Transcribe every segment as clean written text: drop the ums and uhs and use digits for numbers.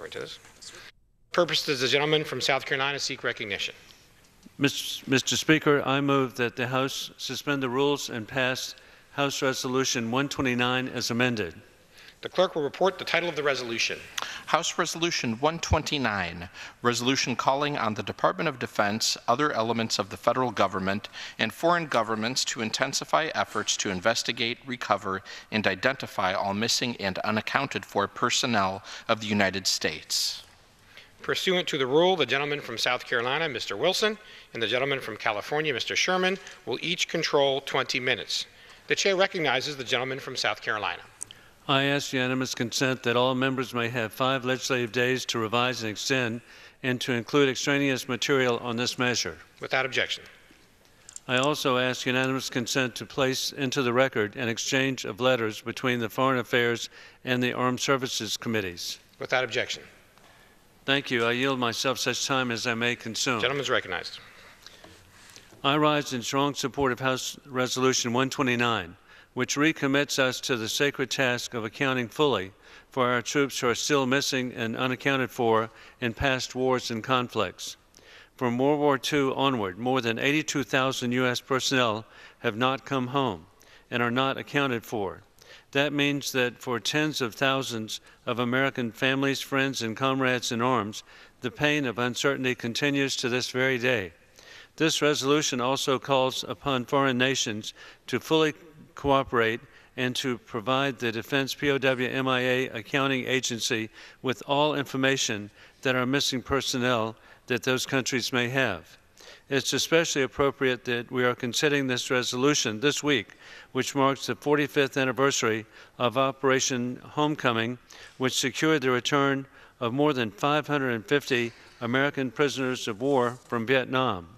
according to this. Purpose does the gentleman from South Carolina seek recognition? Mr. Speaker, I move that the House suspend the rules and pass House Resolution 129 as amended. The clerk will report the title of the resolution. House Resolution 129, resolution calling on the Department of Defense, other elements of the federal government, and foreign governments to intensify efforts to investigate, recover, and identify all missing and unaccounted for personnel of the United States. Pursuant to the rule, the gentleman from South Carolina, Mr. Wilson, and the gentleman from California, Mr. Sherman, will each control 20 minutes. The chair recognizes the gentleman from South Carolina. I ask unanimous consent that all members may have 5 legislative days to revise and extend and to include extraneous material on this measure. Without objection. I also ask unanimous consent to place into the record an exchange of letters between the Foreign Affairs and the Armed Services Committees. Without objection. Thank you. I yield myself such time as I may consume. Gentleman is recognized. I rise in strong support of House Resolution 129, which recommits us to the sacred task of accounting fully for our troops who are still missing and unaccounted for in past wars and conflicts. From World War II onward, more than 82,000 U.S. personnel have not come home and are not accounted for. That means that for tens of thousands of American families, friends, and comrades in arms, the pain of uncertainty continues to this very day. This resolution also calls upon foreign nations to fully cooperate and to provide the Defense POW/MIA Accounting Agency with all information that our missing personnel that those countries may have. It's especially appropriate that we are considering this resolution this week, which marks the 45th anniversary of Operation Homecoming, which secured the return of more than 550 American prisoners of war from Vietnam.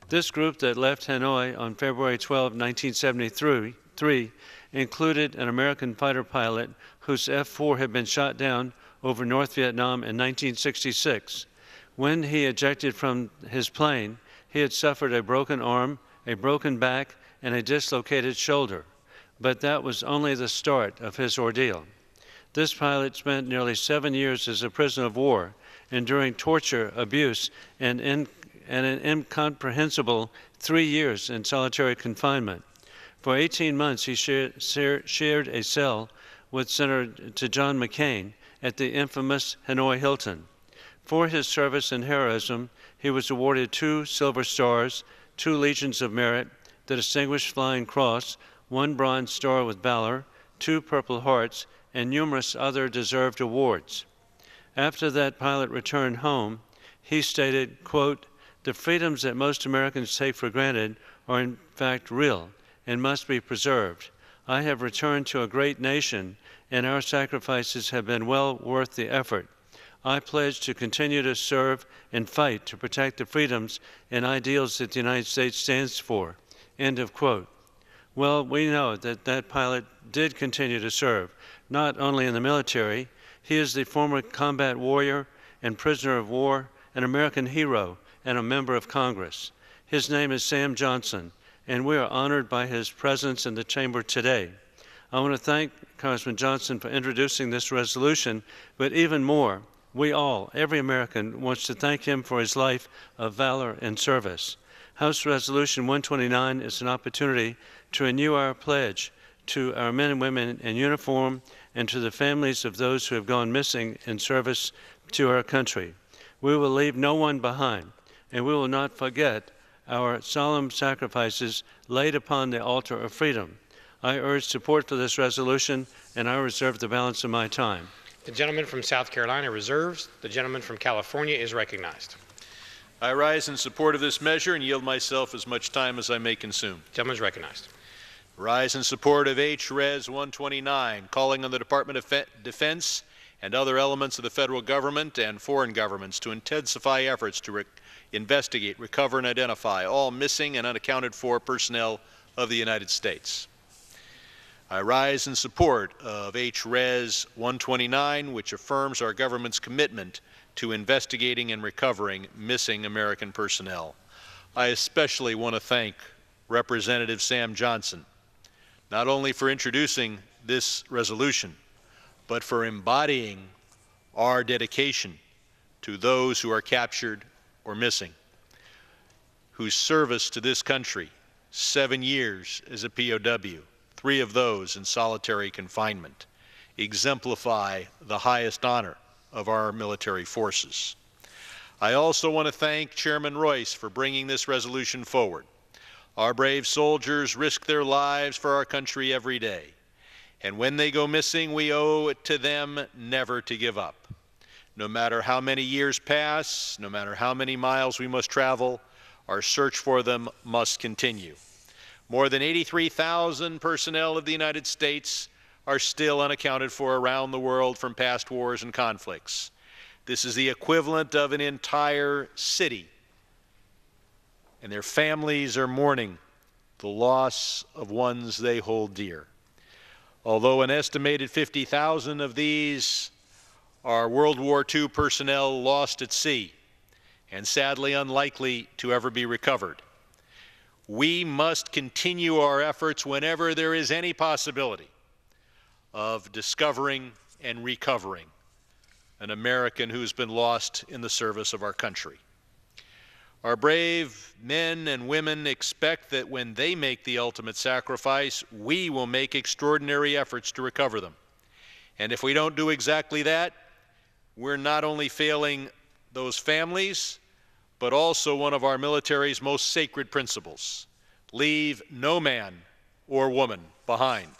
This group that left Hanoi on February 12, 1973, included an American fighter pilot whose F-4 had been shot down over North Vietnam in 1966. When he ejected from his plane, he had suffered a broken arm, a broken back, and a dislocated shoulder. But that was only the start of his ordeal. This pilot spent nearly 7 years as a prisoner of war, enduring torture, abuse, and an incomprehensible 3 years in solitary confinement. For 18 months, he shared a cell with Senator John McCain at the infamous Hanoi Hilton. For his service and heroism, he was awarded 2 Silver Stars, 2 Legions of Merit, the Distinguished Flying Cross, 1 Bronze Star with Valor, 2 Purple Hearts, and numerous other deserved awards. After that pilot returned home, he stated, quote, "The freedoms that most Americans take for granted are in fact real and must be preserved. I have returned to a great nation, and our sacrifices have been well worth the effort. I pledge to continue to serve and fight to protect the freedoms and ideals that the United States stands for." End of quote. Well, we know that that pilot did continue to serve, not only in the military. He is the former combat warrior and prisoner of war, an American hero, and a member of Congress. His name is Sam Johnson, and we are honored by his presence in the chamber today. I want to thank Congressman Johnson for introducing this resolution, but even more, we all, every American, wants to thank him for his life of valor and service. House Resolution 129 is an opportunity to renew our pledge to our men and women in uniform and to the families of those who have gone missing in service to our country. We will leave no one behind, and we will not forget our solemn sacrifices laid upon the altar of freedom. I urge support for this resolution, and I reserve the balance of my time. The gentleman from South Carolina reserves. The gentleman from California is recognized. I rise in support of this measure and yield myself as much time as I may consume. The gentleman is recognized. Rise in support of H.Res. 129, calling on the Department of Defense and other elements of the federal government and foreign governments to intensify efforts to investigate, recover, and identify all missing and unaccounted for personnel of the United States. I rise in support of H.Res. 129, which affirms our government's commitment to investigating and recovering missing American personnel. I especially want to thank Representative Sam Johnson, not only for introducing this resolution, but for embodying our dedication to those who are captured or missing, whose service to this country, 7 years as a POW, 3 of those in solitary confinement, exemplify the highest honor of our military forces. I also want to thank Chairman Royce for bringing this resolution forward. Our brave soldiers risk their lives for our country every day, and when they go missing, we owe it to them never to give up. No matter how many years pass, no matter how many miles we must travel, our search for them must continue. More than 83,000 personnel of the United States are still unaccounted for around the world from past wars and conflicts. This is the equivalent of an entire city, and their families are mourning the loss of ones they hold dear. Although an estimated 50,000 of these are World War II personnel lost at sea and sadly unlikely to ever be recovered, we must continue our efforts whenever there is any possibility of discovering and recovering an American who's been lost in the service of our country. Our brave men and women expect that when they make the ultimate sacrifice, we will make extraordinary efforts to recover them. And if we don't do exactly that, we're not only failing those families, but also one of our military's most sacred principles: leave no man or woman behind.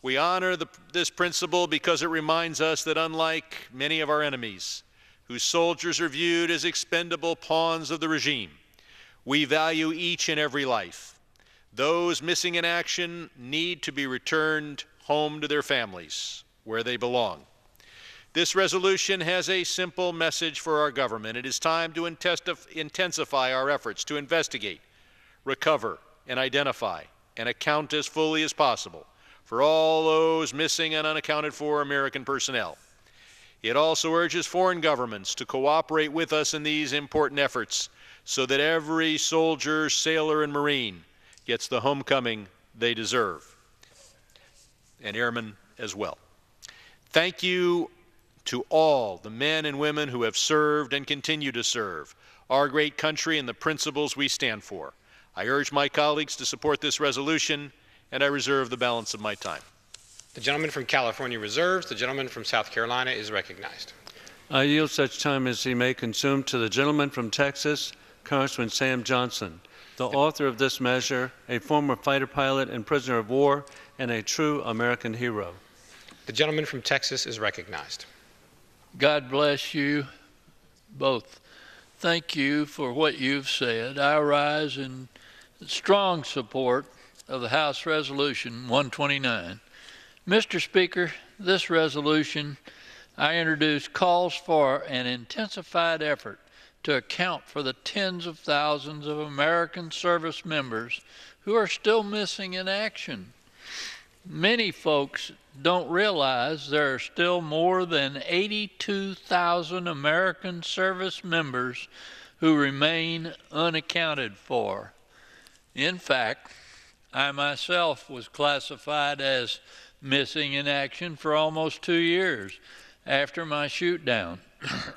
We honor this principle because it reminds us that unlike many of our enemies, whose soldiers are viewed as expendable pawns of the regime, we value each and every life. Those missing in action need to be returned home to their families, where they belong. This resolution has a simple message for our government. It is time to intensify our efforts to investigate, recover, and identify, and account as fully as possible for all those missing and unaccounted for American personnel. It also urges foreign governments to cooperate with us in these important efforts so that every soldier, sailor, and Marine gets the homecoming they deserve, and airmen as well. Thank you to all the men and women who have served and continue to serve our great country and the principles we stand for. I urge my colleagues to support this resolution, and I reserve the balance of my time. The gentleman from California reserves. The gentleman from South Carolina is recognized. I yield such time as he may consume to the gentleman from Texas, Congressman Sam Johnson, the author of this measure, a former fighter pilot and prisoner of war, and a true American hero. The gentleman from Texas is recognized. God bless you both. Thank you for what you've said. I rise in strong support of the House Resolution 129. Mr. Speaker, this resolution I introduce calls for an intensified effort to account for the tens of thousands of American service members who are still missing in action. Many folks don't realize there are still more than 82,000 American service members who remain unaccounted for. In fact, I myself was classified as missing in action for almost 2 years after my shoot down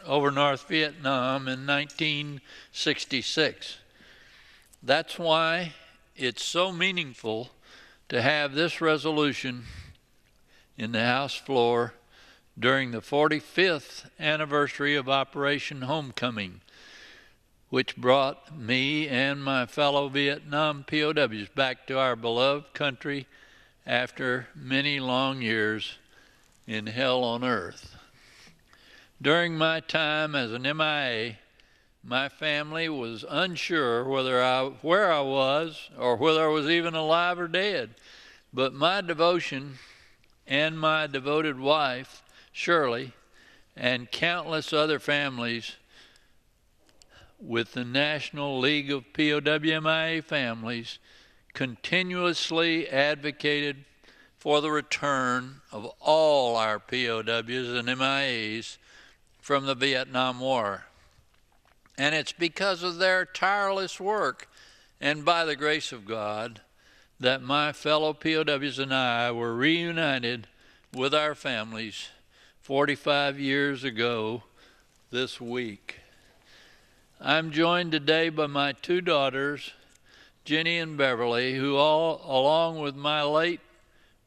over North Vietnam in 1966. That's why it's so meaningful to have this resolution in the House floor during the 45th anniversary of Operation Homecoming, which brought me and my fellow Vietnam POWs back to our beloved country after many long years in hell on earth. During my time as an MIA, my family was unsure where I was or whether I was even alive or dead. But my devotion and my devoted wife, Shirley, and countless other families with the National League of POW/MIA Families continuously advocated for the return of all our POWs and MIAs from the Vietnam War. And it's because of their tireless work and by the grace of God that my fellow POWs and I were reunited with our families 45 years ago this week. I'm joined today by my two daughters, Jenny and Beverly, who along with my late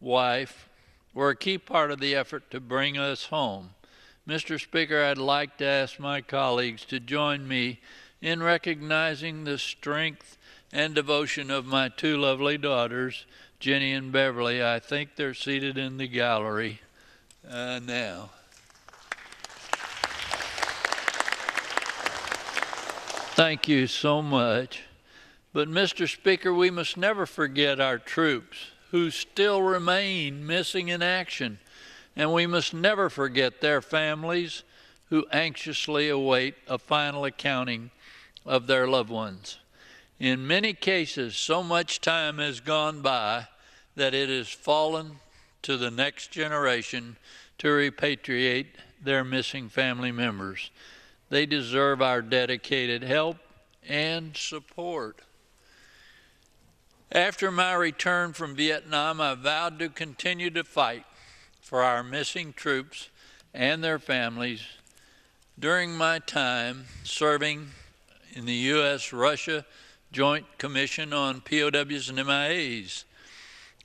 wife, were a key part of the effort to bring us home. Mr. Speaker, I'd like to ask my colleagues to join me in recognizing the strength and devotion of my two lovely daughters, Jenny and Beverly. I think they're seated in the gallery now. Thank you so much. But, Mr. Speaker, we must never forget our troops who still remain missing in action, and we must never forget their families who anxiously await a final accounting of their loved ones. In many cases, so much time has gone by that it has fallen to the next generation to repatriate their missing family members. They deserve our dedicated help and support. After my return from Vietnam, I vowed to continue to fight for our missing troops and their families. During my time serving in the U.S.-Russia Joint Commission on POWs and MIAs,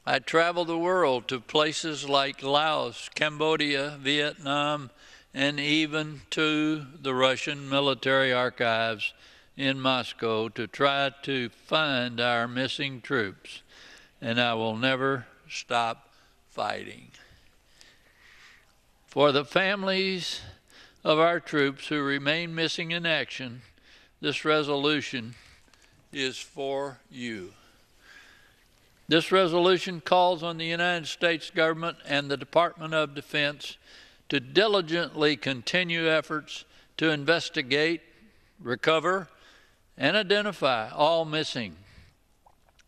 I traveled the world to places like Laos, Cambodia, Vietnam, and even to the Russian military archives in Moscow to try to find our missing troops, and I will never stop fighting. For the families of our troops who remain missing in action, this resolution is for you. This resolution calls on the United States government and the Department of Defense to diligently continue efforts to investigate, recover, and identify all missing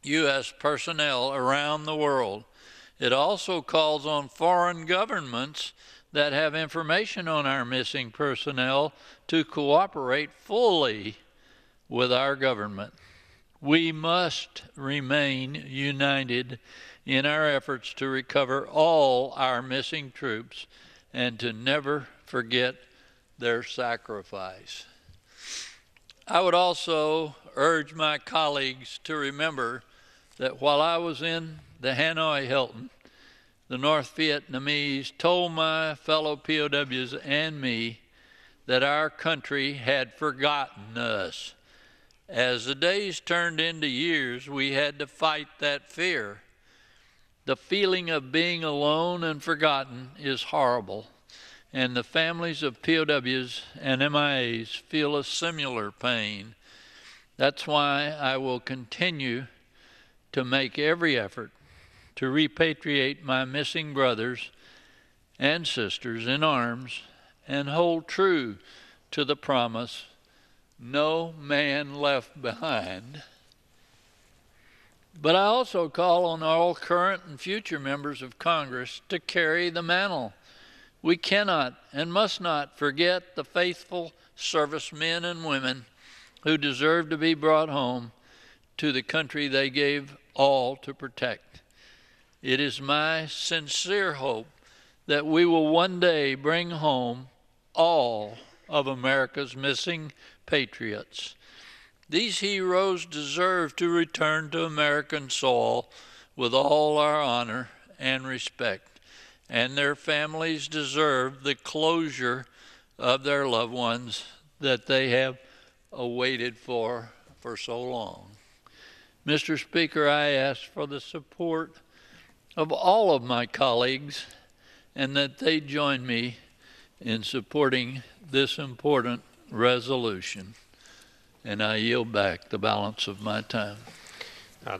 U.S. personnel around the world. It also calls on foreign governments that have information on our missing personnel to cooperate fully with our government. We must remain united in our efforts to recover all our missing troops and to never forget their sacrifice. I would also urge my colleagues to remember that while I was in the Hanoi Hilton, the North Vietnamese told my fellow POWs and me that our country had forgotten us. As the days turned into years, we had to fight that fear. The feeling of being alone and forgotten is horrible, and the families of POWs and MIAs feel a similar pain. That's why I will continue to make every effort to repatriate my missing brothers and sisters in arms and hold true to the promise, no man left behind. But I also call on all current and future members of Congress to carry the mantle. We cannot and must not forget the faithful servicemen and women who deserve to be brought home to the country they gave all to protect. It is my sincere hope that we will one day bring home all of America's missing patriots. These heroes deserve to return to American soil with all our honor and respect, and their families deserve the closure of their loved ones that they have awaited for so long. Mr. Speaker, I ask for the support of all of my colleagues and that they join me in supporting this important resolution. And I yield back the balance of my time.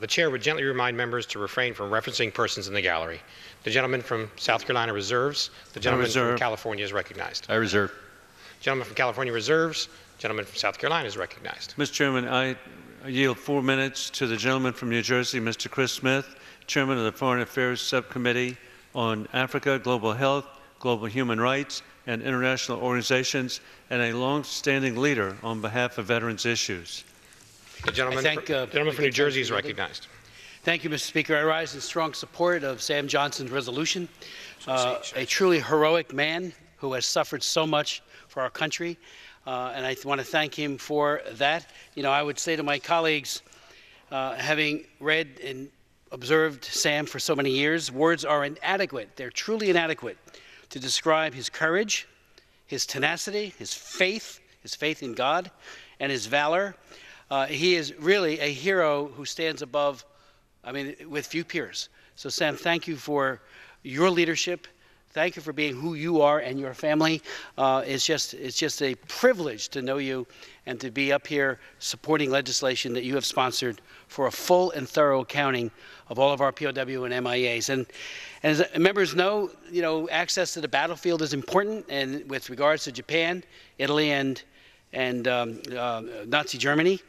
The chair would gently remind members to refrain from referencing persons in the gallery. The gentleman from South Carolina reserves. The gentleman from California is recognized. I reserve. Gentleman from California reserves. Gentleman from South Carolina is recognized. Mr. Chairman, I yield 4 minutes to the gentleman from New Jersey, Mr. Chris Smith, Chairman of the Foreign Affairs Subcommittee on Africa, Global Health, Global Human Rights, and International Organizations, and a long-standing leader on behalf of veterans issues. The gentleman from New Jersey is recognized. Thank you, Mr. Speaker. I rise in strong support of Sam Johnson's resolution. A truly heroic man who has suffered so much for our country, and I want to thank him for that. You know, I would say to my colleagues, having read and observed Sam for so many years, words are inadequate. They're truly inadequate to describe his courage, his tenacity, his faith in God, and his valor. He is really a hero who stands above, with few peers. So Sam, thank you for your leadership. Thank you for being who you are and your family. It's just a privilege to know you and to be up here supporting legislation that you have sponsored for a full and thorough accounting of all of our POW and MIAs. And as members know, access to the battlefield is important. And with regards to Japan, Italy, and Nazi Germany,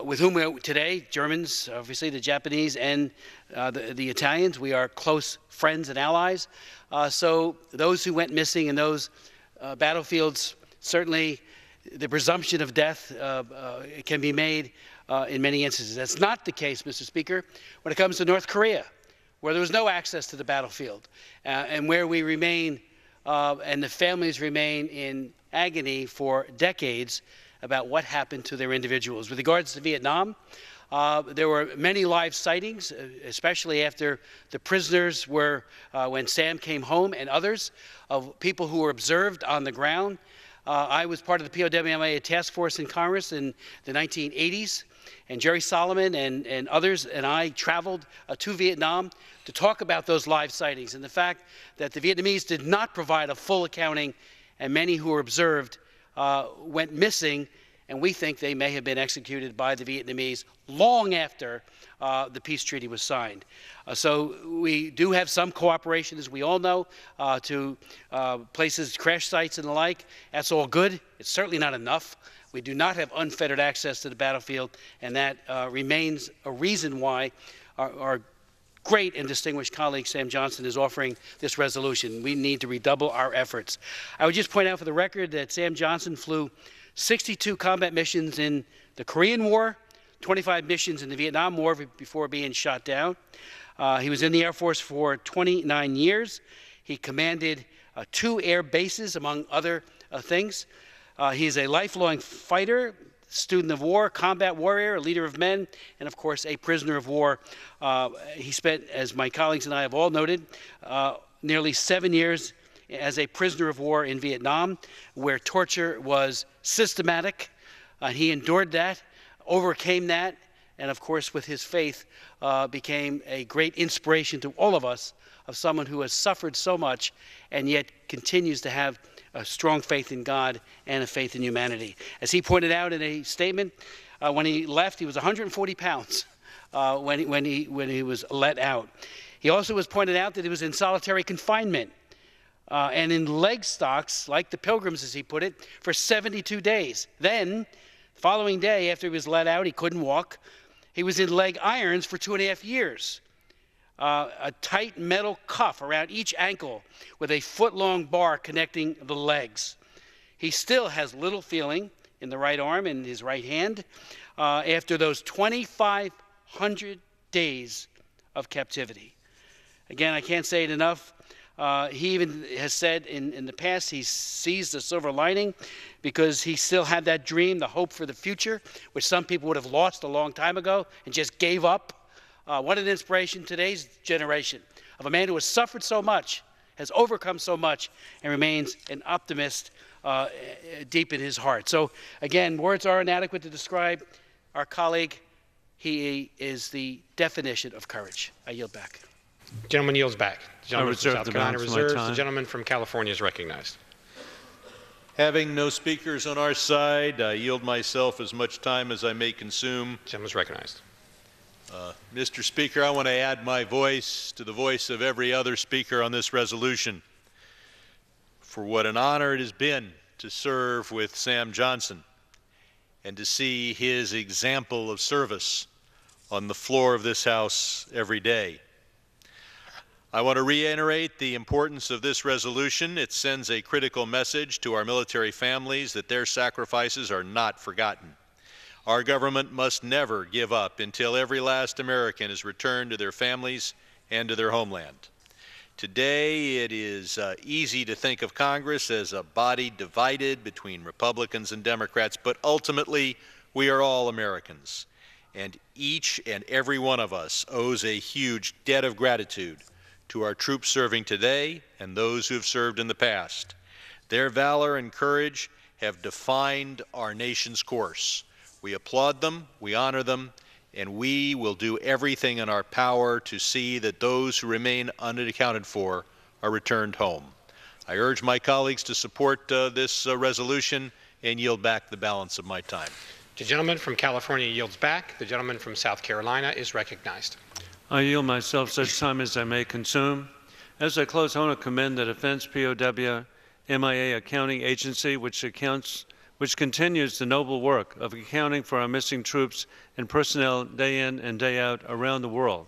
with whom today, Germans, obviously the Japanese, and the Italians, we are close friends and allies. So those who went missing in those battlefields, certainly the presumption of death can be made in many instances. That's not the case, Mr. Speaker, when it comes to North Korea, where there was no access to the battlefield, and where we remain, and the families remain in agony for decades about what happened to their individuals. With regards to Vietnam, there were many live sightings, especially after the prisoners were, when Sam came home, and others, of people who were observed on the ground. I was part of the POW/MIA task force in Congress in the 1980s, and Jerry Solomon and others and I traveled to Vietnam to talk about those live sightings and the fact that the Vietnamese did not provide a full accounting, and many who were observed went missing, and we think they may have been executed by the Vietnamese long after the peace treaty was signed. So we do have some cooperation, as we all know, to places, crash sites and the like. That's all good. It's certainly not enough. We do not have unfettered access to the battlefield, and that remains a reason why our great and distinguished colleague Sam Johnson is offering this resolution. We need to redouble our efforts. I would just point out for the record that Sam Johnson flew 62 combat missions in the Korean War, 25 missions in the Vietnam War before being shot down. He was in the Air Force for 29 years. He commanded 2 air bases, among other things. He's a lifelong fighter, student of war, combat warrior, a leader of men, and of course a prisoner of war. He spent, as my colleagues and I have all noted, nearly 7 years as a prisoner of war in Vietnam, where torture was systematic. He endured that, overcame that, and of course with his faith became a great inspiration to all of us, of someone who has suffered so much and yet continues to have a strong faith in God and a faith in humanity. As he pointed out in a statement, when he left, he was 140 pounds when he was let out. He also was pointed out that he was in solitary confinement and in leg stocks, like the Pilgrims, as he put it, for 72 days. Then, the following day, after he was let out, he couldn't walk. He was in leg irons for 2.5 years. A tight metal cuff around each ankle with a foot-long bar connecting the legs. He still has little feeling in the right arm and his right hand after those 2,500 days of captivity. Again, I can't say it enough. He even has said in the past he sees the silver lining because he still had that dream, the hope for the future, which some people would have lost a long time ago and just gave up. What an inspiration today's generation of a man who has suffered so much, has overcome so much, and remains an optimist deep in his heart. So again, words are inadequate to describe our colleague. He is the definition of courage. I yield back. Gentleman yields back. The gentleman from South Carolina reserves. The time. gentleman from California is recognized. Having no speakers on our side, I yield myself as much time as I may consume. The gentleman is recognized. Mr. Speaker, I want to add my voice to the voice of every other speaker on this resolution for what an honor it has been to serve with Sam Johnson and to see his example of service on the floor of this House every day. I want to reiterate the importance of this resolution. It sends a critical message to our military families that their sacrifices are not forgotten. Our government must never give up until every last American is returned to their families and to their homeland. Today, it is easy to think of Congress as a body divided between Republicans and Democrats, but ultimately, we are all Americans, and each and every one of us owes a huge debt of gratitude to our troops serving today and those who have served in the past. Their valor and courage have defined our nation's course. We applaud them, we honor them, and we will do everything in our power to see that those who remain unaccounted for are returned home. I urge my colleagues to support this resolution and yield back the balance of my time. The gentleman from California yields back. The gentleman from South Carolina is recognized. I yield myself such time as I may consume. As I close, I want to commend the Defense POW MIA Accounting Agency, which continues the noble work of accounting for our missing troops and personnel day in and day out around the world.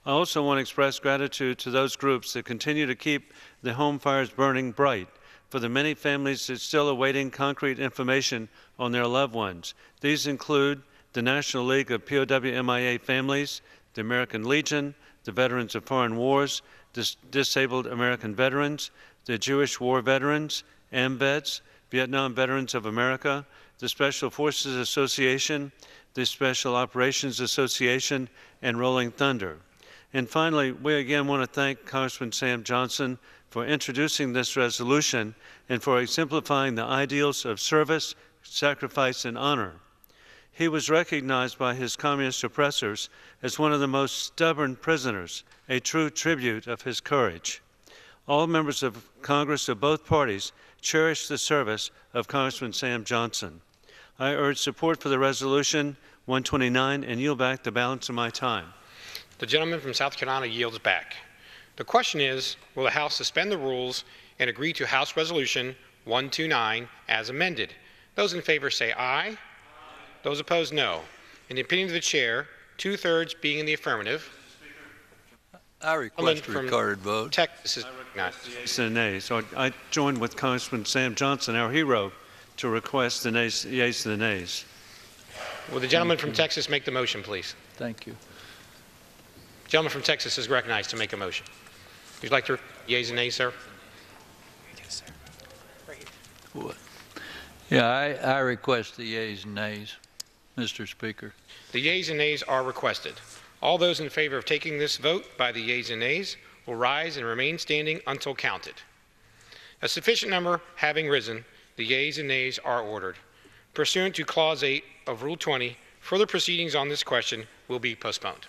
I also want to express gratitude to those groups that continue to keep the home fires burning bright, for the many families that still awaiting concrete information on their loved ones. These include the National League of POW MIA Families, the American Legion, the Veterans of Foreign Wars, Disabled American Veterans, the Jewish War Veterans, AMVETS, Vietnam Veterans of America, the Special Forces Association, the Special Operations Association, and Rolling Thunder. And finally, we again want to thank Congressman Sam Johnson for introducing this resolution and for exemplifying the ideals of service, sacrifice, and honor. He was recognized by his communist oppressors as one of the most stubborn prisoners, a true tribute of his courage. All members of Congress of both parties cherish the service of Congressman Sam Johnson. I urge support for the resolution 129 and yield back the balance of my time. The gentleman from South Carolina yields back. The question is, will the House suspend the rules and agree to House Resolution 129 as amended? Those in favor say aye. Those opposed, no. In the opinion of the chair, 2/3 being in the affirmative. I request a recorded vote. Texas is recognized. Yeas and nays. So I joined with Congressman Sam Johnson, our hero, to request the nays, yeas and the nays. Will the gentleman from Texas make the motion, please? Thank you. The gentleman from Texas is recognized to make a motion. Would you like to yeas and nays, sir? Yes, sir. Right here. What? Yeah, I request the yeas and nays, Mr. Speaker. The yeas and nays are requested. All those in favor of taking this vote by the yeas and nays will rise and remain standing until counted. A sufficient number having risen, the yeas and nays are ordered. Pursuant to Clause 8 of Rule 20, further proceedings on this question will be postponed.